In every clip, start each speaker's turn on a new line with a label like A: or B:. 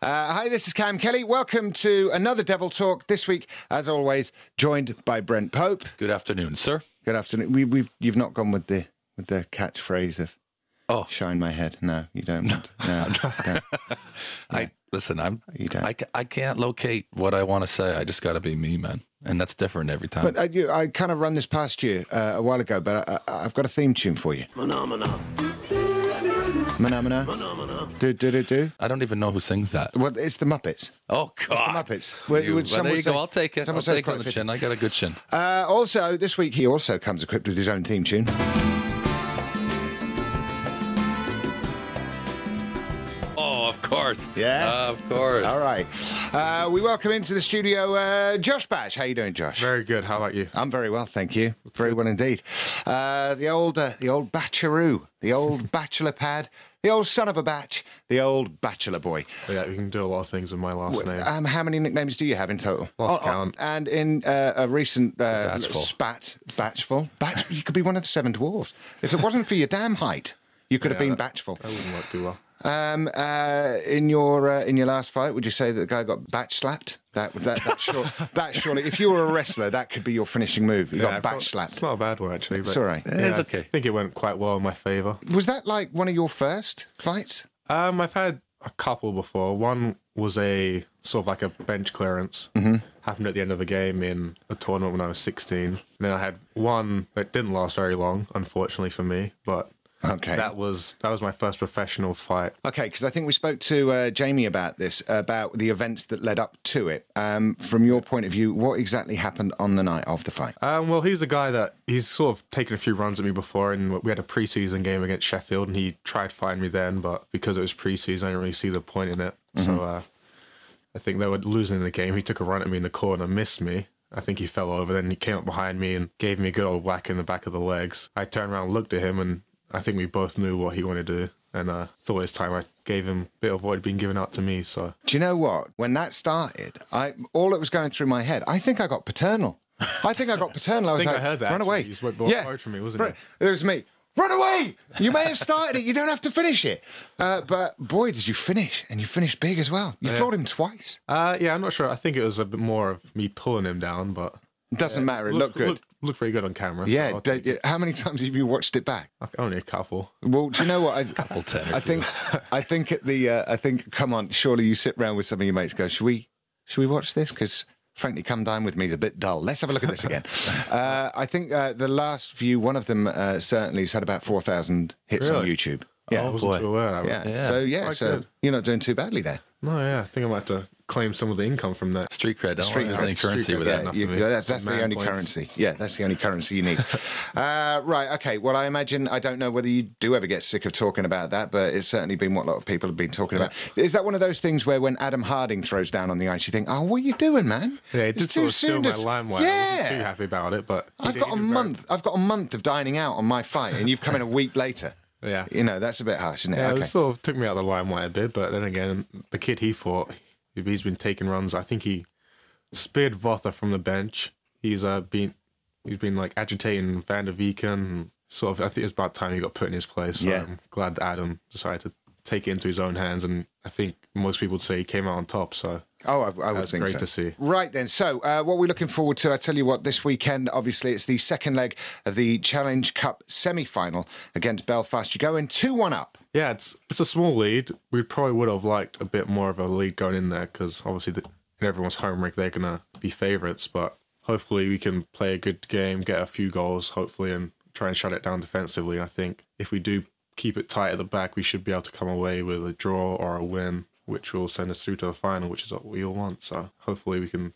A: Hi, this is Cam Kelly. Welcome to another Devil Talk. This week, as always, joined by Brent Pope.
B: Good afternoon, sir.
A: Good afternoon. You've not gone with the catchphrase of "shine my head." No, you don't. No, don't. Yeah.
B: I can't locate what I want to say. I just got to be me, man, and that's different every time.
A: But I kind of run this past you a while ago, but I've got a theme tune for you.
C: Phenomena.
A: Mana. Do.
B: I don't even know who sings that.
A: Well, it's the Muppets.
B: Oh, God.
A: It's the Muppets.
B: There you go. I'll take it. I'll take it on the chin. I got a good chin.
A: Also, this week, he also comes equipped with his own theme tune.
B: Oh, of course.
A: Yeah?
B: Of course.
A: All right. We welcome into the studio Josh Batch. How you doing, Josh?
D: Very good. How about you?
A: I'm very well, thank you. Very well indeed. The old batcheroo, the old bachelor pad, the old son of a batch, the old bachelor boy.
D: Yeah, we can do a lot of things with my last name.
A: How many nicknames do you have in total?
D: Lost count.
A: And in a recent
B: Batchful.
A: you could be one of the seven dwarfs. If it wasn't for your damn height, you could have been Batchful.
D: That wouldn't work too well.
A: In your last fight, would you say that the guy got batch slapped? That surely, if you were a wrestler, that could be your finishing move. You got batch slapped.
D: It's not a bad one, actually.
A: It's all right.
B: It's okay.
D: I think it went quite well in my favour.
A: Was that like one of your first fights?
D: I've had a couple before. One was a sort of like a bench clearance. Happened at the end of a game in a tournament when I was 16. And then I had one that didn't last very long, unfortunately for me, but.
A: Okay.
D: That was my first professional fight.
A: Okay, because I think we spoke to Jamie about this, about the events that led up to it. From your point of view, what exactly happened on the night of the fight?
D: Well, he's the guy that he's sort of taken a few runs at me before, and we had a pre-season game against Sheffield, and he tried fighting me then, but because it was pre-season, I didn't really see the point in it. So I think they were losing in the game. He took a run at me in the corner, missed me. I think he fell over, then he came up behind me and gave me a good old whack in the back of the legs. I turned around and looked at him, and I think we both knew what he wanted to do, and thought it's time I gave him a bit of what had been given out to me. So,
A: do you know what? When that started, all that was going through my head, I think I got paternal. I was
D: I
A: like,
D: heard that.
A: run away.
D: He just went from me, wasn't it?
A: It was me. Run away! You may have started it. You don't have to finish it. But boy, did you finish, and you finished big as well. You floored him twice.
D: Yeah, I'm not sure. I think it was a bit more of me pulling him down, but
A: it doesn't matter. It looked good.
D: Looked pretty good on camera.
A: Yeah.
D: So
A: how many times have you watched it back?
D: only a couple.
A: Well, do you know what?
B: Couple 10.
A: I think. Come on. Surely you sit round with some of your mates. And go. Should we watch this? Because frankly, Come Dine With Me is a bit dull. Let's have a look at this again. I think the last view, one of them certainly has had about 4,000 hits on YouTube. Yeah.
D: I wasn't too aware.
A: Yeah. So you're not doing too badly there.
D: No, yeah. I think I might have to claim some of the income from that.
B: Street cred. Don't use any currency with that.
A: That's the only currency. Yeah, that's the only currency you need. Right, okay. Well, I imagine, I don't know whether you do ever get sick of talking about that, but it's certainly been what a lot of people have been talking about. Is that one of those things where when Adam Harding throws down on the ice, you think, oh, what are you doing, man?
D: Yeah, it did sort of steal my limelight. I wasn't too happy about it, but...
A: I've got a month of dining out on my fight, and you've come in a week later.
D: Yeah.
A: You know, that's a bit harsh, isn't it?
D: Yeah,
A: okay.
D: It sort of took me out of the limelight a bit, but then again, the kid he fought, he's been taking runs. I think he speared Votha from the bench. He's been like agitating Van der Veeken. Sort of, I think it's about time he got put in his place. So I'm glad that Adam decided to take it into his own hands, and I think most people would say he came out on top. So
A: I would think so.
D: That's great to see.
A: Right then, so what we're looking forward to, I tell you what, this weekend, obviously, it's the second leg of the Challenge Cup semi-final against Belfast. You go in 2-1 up.
D: Yeah, it's a small lead. We probably would have liked a bit more of a lead going in there because obviously in everyone's home rig, they're going to be favourites, but hopefully we can play a good game, get a few goals, hopefully, and try and shut it down defensively. I think if we do keep it tight at the back, we should be able to come away with a draw or a win, which will send us through to the final, which is what we all want. So hopefully we can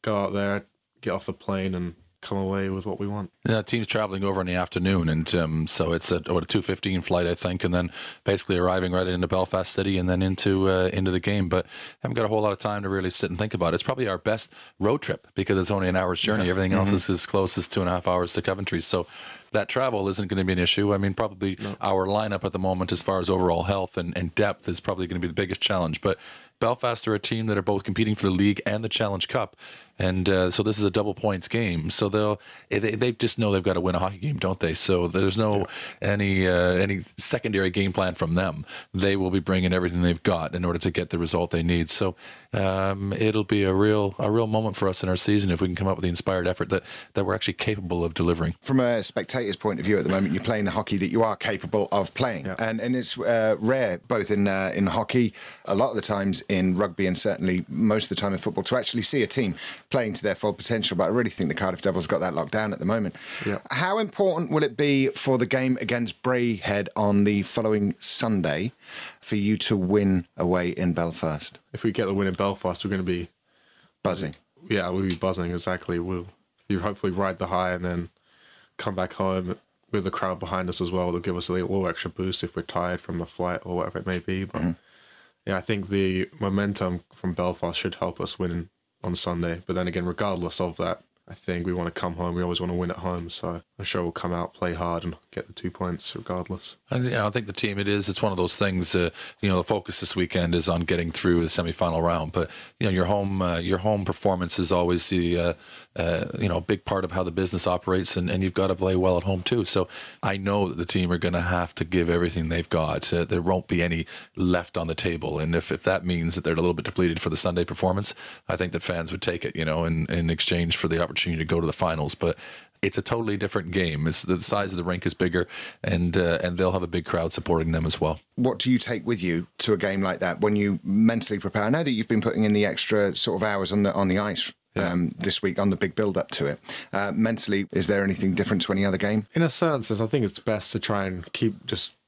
D: go out there, get off the plane and come away with what we want.
B: Yeah, team's traveling over in the afternoon, and so it's a 2:15 flight, I think, and then basically arriving right into Belfast City and then into the game. But haven't got a whole lot of time to really sit and think about it. It's probably our best road trip because it's only an hour's journey. Everything else is as close as 2.5 hours to Coventry. So that travel isn't going to be an issue. I mean, probably our lineup at the moment, as far as overall health and depth, is probably going to be the biggest challenge. But Belfast are a team that are both competing for the league and the Challenge Cup, And so this is a double points game. So they just know they've got to win a hockey game, don't they? So there's no any secondary game plan from them. They will be bringing everything they've got in order to get the result they need. So it'll be a real moment for us in our season if we can come up with the inspired effort that we're actually capable of delivering.
A: From a spectator's point of view, at the moment, you're playing the hockey that you are capable of playing, and it's rare, both in hockey, a lot of the times in rugby, and certainly most of the time in football, to actually see a team playing to their full potential. But I really think the Cardiff Devils got that locked down at the moment. Yeah. How important will it be for the game against Braehead on the following Sunday for you to win away in Belfast?
D: If we get the win in Belfast, we're going to be
A: buzzing.
D: Yeah, we'll be buzzing, exactly. We'll hopefully ride the high and then come back home with the crowd behind us as well. It'll give us a little extra boost if we're tired from a flight or whatever it may be. But yeah, I think the momentum from Belfast should help us win on Sunday. But then again, regardless of that, I think we want to come home. We always want to win at home. So I'm sure we'll come out, play hard, and get the 2 points regardless.
B: And I think the team, it's one of those things, the focus this weekend is on getting through the semi-final round. But, your home performance is always the, big part of how the business operates. And you've got to play well at home too. So I know that the team are going to have to give everything they've got. There won't be any left on the table. And if that means that they're a little bit depleted for the Sunday performance, I think that fans would take it, in exchange for the opportunity to go to the finals. But it's a totally different game. The size of the rink is bigger, and they'll have a big crowd supporting them as well.
A: What do you take with you to a game like that when you mentally prepare? I know that you've been putting in the extra sort of hours on the ice this week on the big build-up to it. Mentally, is there anything different to any other game?
D: In a certain sense, I think it's best to try and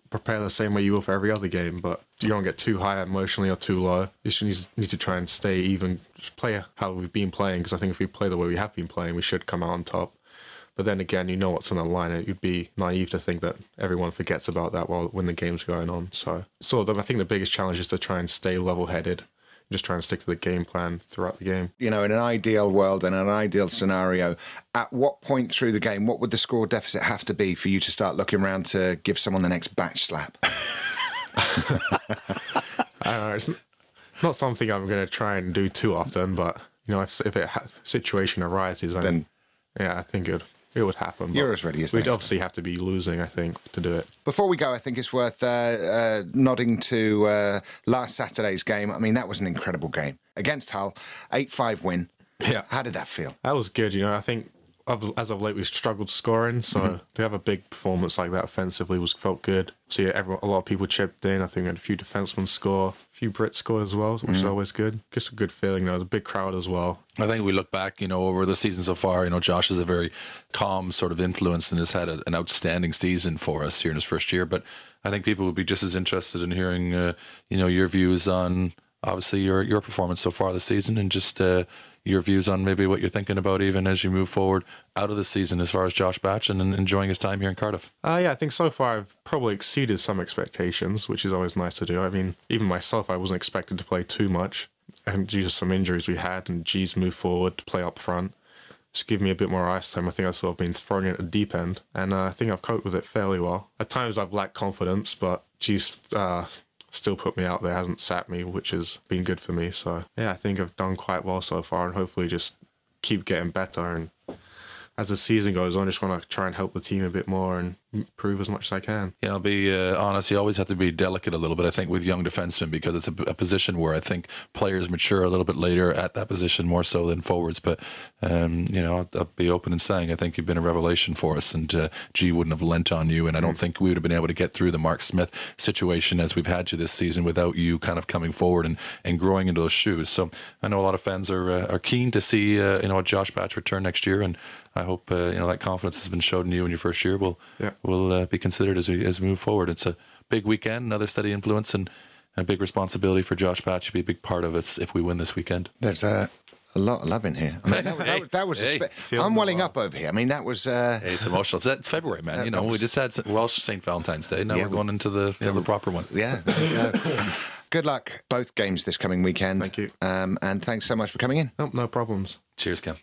D: prepare the same way you will for every other game, but you don't get too high emotionally or too low. You just need to try and stay even, just play how we've been playing, because I think if we play the way we have been playing, we should come out on top. But then again, you know what's on the line. You'd be naive to think that everyone forgets about that when the game's going on. So I think the biggest challenge is to try and stay level-headed, just try and stick to the game plan throughout the game. In an ideal world and an ideal scenario, at what point through the game, what would the score deficit have to be for you to start looking around to give someone the next batch slap? I don't know. It's not something I'm going to try and do too often, but if a situation arises, then I think it would happen.
A: You're as ready as
D: we'd obviously have to be losing, I think, to do it.
A: Before we go, I think it's worth nodding to last Saturday's game. I mean, that was an incredible game against Hull, 8-5 win. Yeah, how did that feel?
D: That was good. I think as of late we've struggled scoring, so to have a big performance like that offensively felt good. See, a lot of people chipped in. I think we had a few defensemen score, a few Brits score as well, which is always good. Just a good feeling. There's a big crowd as well.
B: I think we look back, over the season so far, Josh is a very calm sort of influence and has had an outstanding season for us here in his first year. But I think people would be just as interested in hearing, your views on obviously your performance so far this season, and just your views on maybe what you're thinking about even as you move forward out of the season as far as Josh Batch and enjoying his time here in Cardiff.
D: I think so far I've probably exceeded some expectations, which is always nice to do. I mean, even myself, I wasn't expected to play too much, and due to some injuries we had, and G's moved forward to play up front, just give me a bit more ice time. I think I've sort of been thrown in at the deep end, and I think I've coped with it fairly well. At times I've lacked confidence, but G's still put me out there, hasn't sat me, which has been good for me. So yeah, I think I've done quite well so far, and hopefully just keep getting better. And as the season goes on, I just want to try and help the team a bit more and improve as much as I can.
B: I'll be honest, you always have to be delicate a little bit, I think, with young defensemen, because it's a position where I think players mature a little bit later at that position, more so than forwards. But, I'll be open in saying I think you've been a revelation for us, and G wouldn't have lent on you, and I don't think we would have been able to get through the Mark Smith situation as we've had you this season without you kind of coming forward and growing into those shoes. So I know a lot of fans are keen to see a Josh Batch return next year, and I hope that confidence has been shown in you in your first year will be considered as we move forward. It's a big weekend, another steady influence, and a big responsibility for Josh Batch to be a big part of it if we win this weekend.
A: There's a lot of love in here. I mean, that was. I'm welling up over here. I mean, that was.
B: It's emotional. It's February, man. We just had Welsh St. Valentine's Day. Now we're going into the proper one.
A: Yeah. Good luck both games this coming weekend.
D: Thank you.
A: And thanks so much for coming in.
D: No problems.
B: Cheers, Cam.